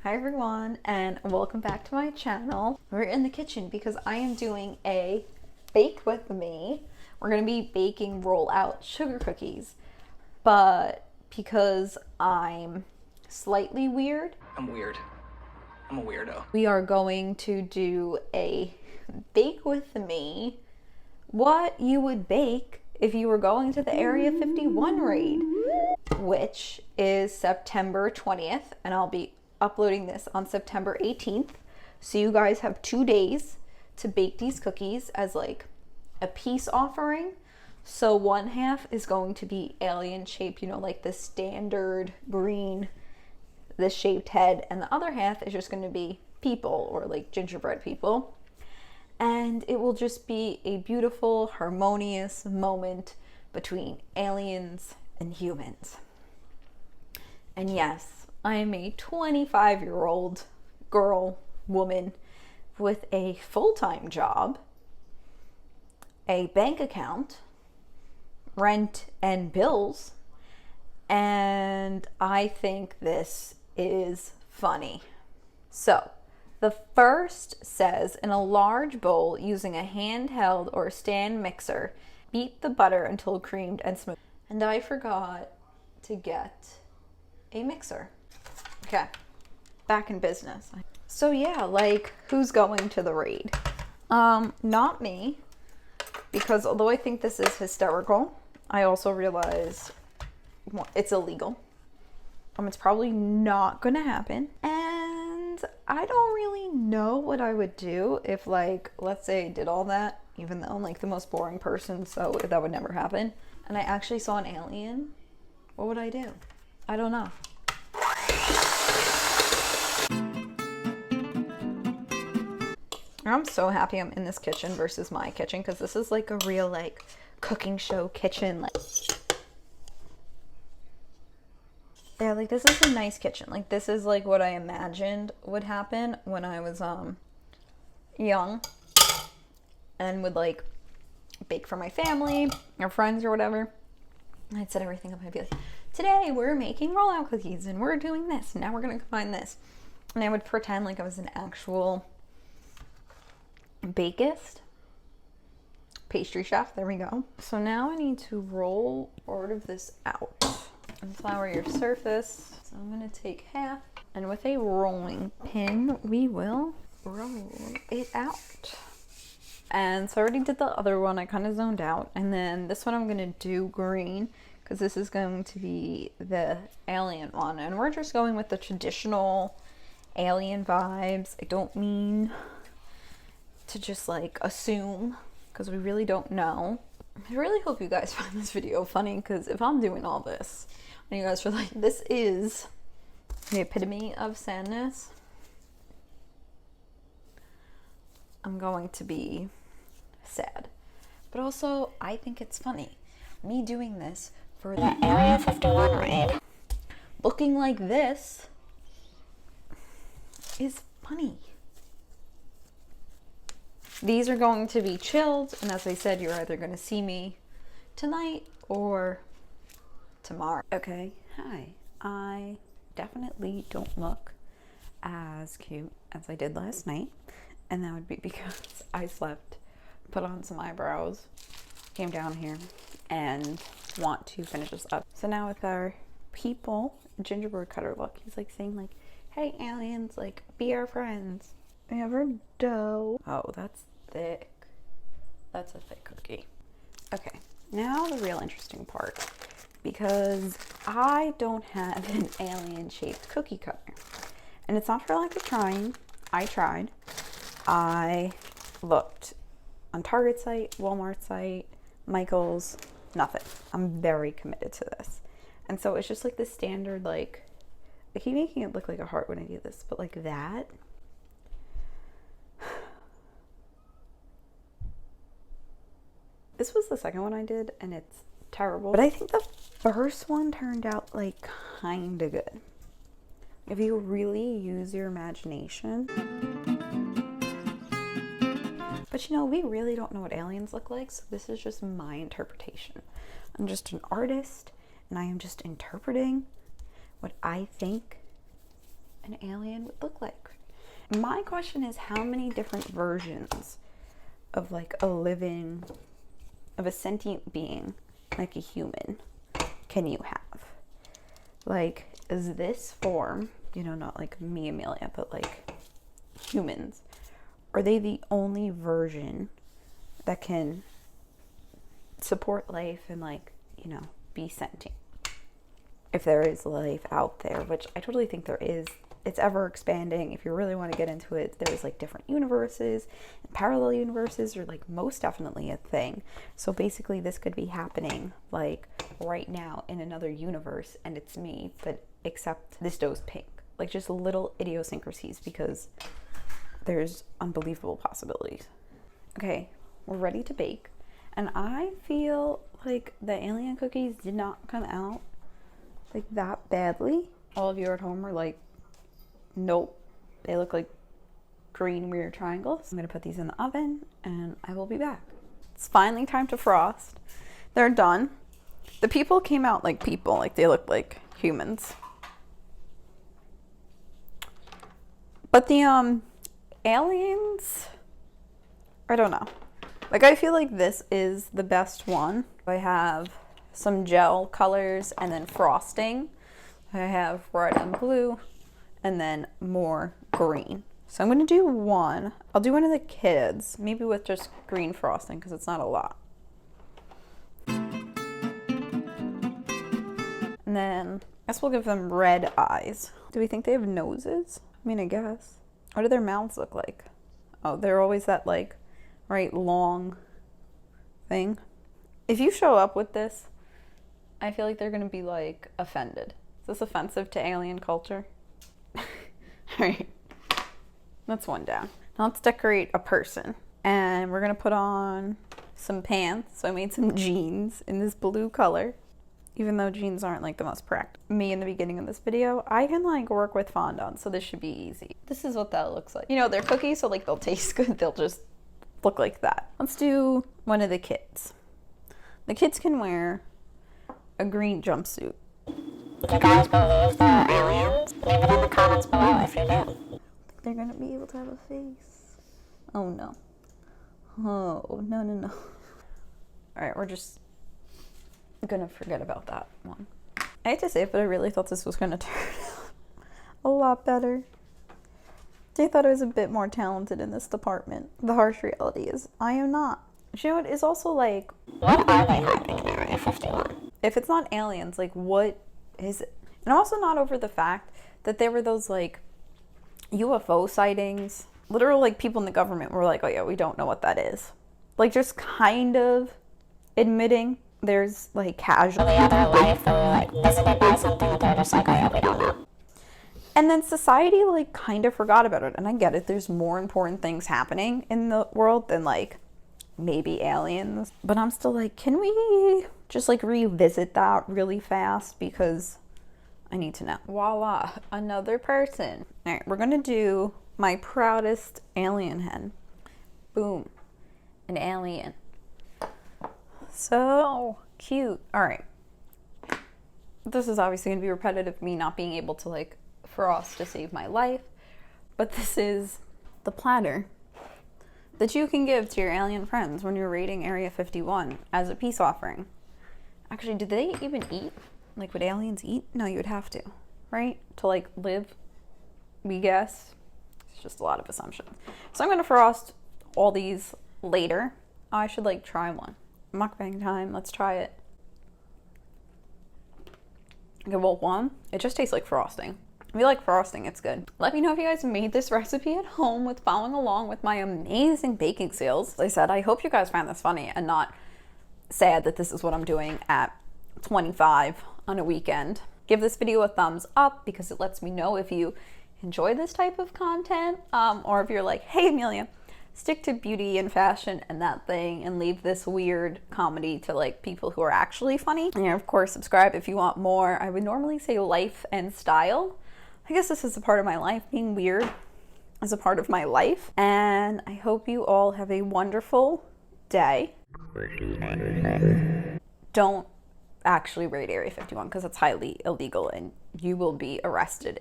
Hi everyone, and welcome back to my channel. We're in the kitchen because I am doing a bake with me. We're gonna be baking roll-out sugar cookies, but because I'm slightly weird. I'm weird. I'm a weirdo. We are going to do a bake with me what you would bake if you were going to the Area 51 raid, which is September 20th, and I'll be uploading this on September 18th. So you guys have 2 days to bake these cookies as like a peace offering. So one half is going to be alien shaped, you know, like the standard green, this shaped head, and the other half is just going to be people, or like gingerbread people. And it will just be a beautiful, harmonious moment between aliens and humans. And yes, I am a 25-year-old girl, woman, with a full-time job, a bank account, rent and bills, and I think this is funny. So, the first says, in a large bowl using a handheld or stand mixer, beat the butter until creamed and smooth. And I forgot to get a mixer. Okay, back in business. So yeah, like, who's going to the raid? Not me, because although I think this is hysterical, I also realize it's illegal. It's probably not gonna happen. And I don't really know what I would do if, like, let's say I did all that, even though I'm like the most boring person, so that would never happen, and I actually saw an alien. What would I do? I don't know. I'm so happy I'm in this kitchen versus my kitchen, because this is like a real like cooking show kitchen. Like, yeah, like this is a nice kitchen. Like this is like what I imagined would happen when I was young and would like bake for my family or friends or whatever. I'd set everything up and I'd be like, today we're making rollout cookies and we're doing this and now we're gonna combine this. And I would pretend like I was an actual bakist, pastry chef. There we go. So now I need to roll part of this out and flour your surface. So I'm gonna take half, and with a rolling pin we will roll it out. And so I already did the other one. I kind of zoned out, and then this one I'm gonna do green because this is going to be the alien one, and we're just going with the traditional alien vibes. I don't mean to just like assume, because we really don't know. I really hope you guys find this video funny, because if I'm doing all this and you guys are like, this is the epitome of sadness, I'm going to be sad. But also, I think it's funny. Me doing this for the Area 51 raid, looking like this, is funny. These are going to be chilled, and as I said, you're either going to see me tonight or tomorrow. Okay, hi. I definitely don't look as cute as I did last night, and that would be because I slept, put on some eyebrows, came down here, and want to finish this up. So now with our people gingerbread cutter look, he's like saying like, hey aliens, like, be our friends. We have our dough. Oh, that's thick. That's a thick cookie. Okay, now the real interesting part, because I don't have an alien shaped cookie cutter, and it's not for lack of trying. I tried. I looked on Target site, Walmart site, Michael's, nothing. I'm very committed to this. And so it's just like the standard, like, I keep making it look like a heart when I do this, but like that. This was the second one I did, and it's terrible. But I think the first one turned out like kind of good, if you really use your imagination. But you know, we really don't know what aliens look like, so this is just my interpretation. I'm just an artist, and I am just interpreting what I think an alien would look like. My question is, how many different versions of like of a sentient being, like a human, can you have? Like, is this form, not like me, Amelia, but like humans, are they the only version that can support life and like, be sentient? If there is life out there, which I totally think there is, it's ever expanding. If you really want to get into it, there's like different universes and parallel universes are like most definitely a thing. So basically this could be happening like right now in another universe and it's me, but except this dough's pink. Like just little idiosyncrasies because there's unbelievable possibilities. Okay, we're ready to bake. And I feel like the alien cookies did not come out like that badly. All of you at home are like, nope, they look like green weird triangles. I'm gonna put these in the oven and I will be back. It's finally time to frost. They're done. The people came out like people, like they look like humans. But the aliens, I don't know. Like I feel like this is the best one. I have some gel colors and then frosting. I have red and blue and then more green. So I'm gonna do one. I'll do one of the kids, maybe with just green frosting because it's not a lot. And then I guess we'll give them red eyes. Do we think they have noses? I mean, I guess. What do their mouths look like? Oh, they're always that like, right, long thing. If you show up with this, I feel like they're gonna be like offended. Is this offensive to alien culture? All right, that's one down. Now let's decorate a person. And we're gonna put on some pants. So I made some jeans in this blue color. Even though jeans aren't like the most practical. Me in the beginning of this video, I can like work with fondant, so this should be easy. This is what that looks like. They're cookies, so like they'll taste good. They'll just look like that. Let's do one of the kids. The kids can wear a green jumpsuit. Do you guys believe there are aliens? Leave it in the comments below if you do. I think they're gonna be able to have a face. Oh no. Oh, no, no, no. All right, we're just gonna forget about that one. I hate to say it, but I really thought this was gonna turn out a lot better. I thought I was a bit more talented in this department. The harsh reality is I am not. You know what is also like, what are they hiding in Area 51? If it's not aliens, like what is it? And I'm also not over the fact that there were those like UFO sightings. Literal like people in the government were like, oh yeah, we don't know what that is. Like just kind of admitting there's like casual. The other life, they were like visited by something that they're just like, oh yeah, we don't know. And then society like kind of forgot about it. And I get it, there's more important things happening in the world than like maybe aliens. But I'm still like, can we just like revisit that really fast? Because I need to know. Voila, another person. All right, we're gonna do my proudest alien hen. Boom, an alien. So cute. All right. This is obviously gonna be repetitive, me not being able to like frost to save my life, but this is the platter that you can give to your alien friends when you're raiding Area 51 as a peace offering. Actually, did they even eat? Like, would aliens eat? No, you would have to, right? To like live, we guess. It's just a lot of assumptions. So I'm gonna frost all these later. I should like try one. Mukbang time, let's try it. Okay, well, one, it just tastes like frosting. If you like frosting, it's good. Let me know if you guys made this recipe at home with following along with my amazing baking skills. As I said, I hope you guys found this funny and not sad that this is what I'm doing at 25 on a weekend. Give this video a thumbs up because it lets me know if you enjoy this type of content, or if you're like, hey Amelia, stick to beauty and fashion and that thing and leave this weird comedy to like people who are actually funny. And of course, subscribe if you want more. I would normally say life and style. I guess this is a part of my life. Being weird is a part of my life. And I hope you all have a wonderful day. Don't actually raid Area 51 because it's highly illegal and you will be arrested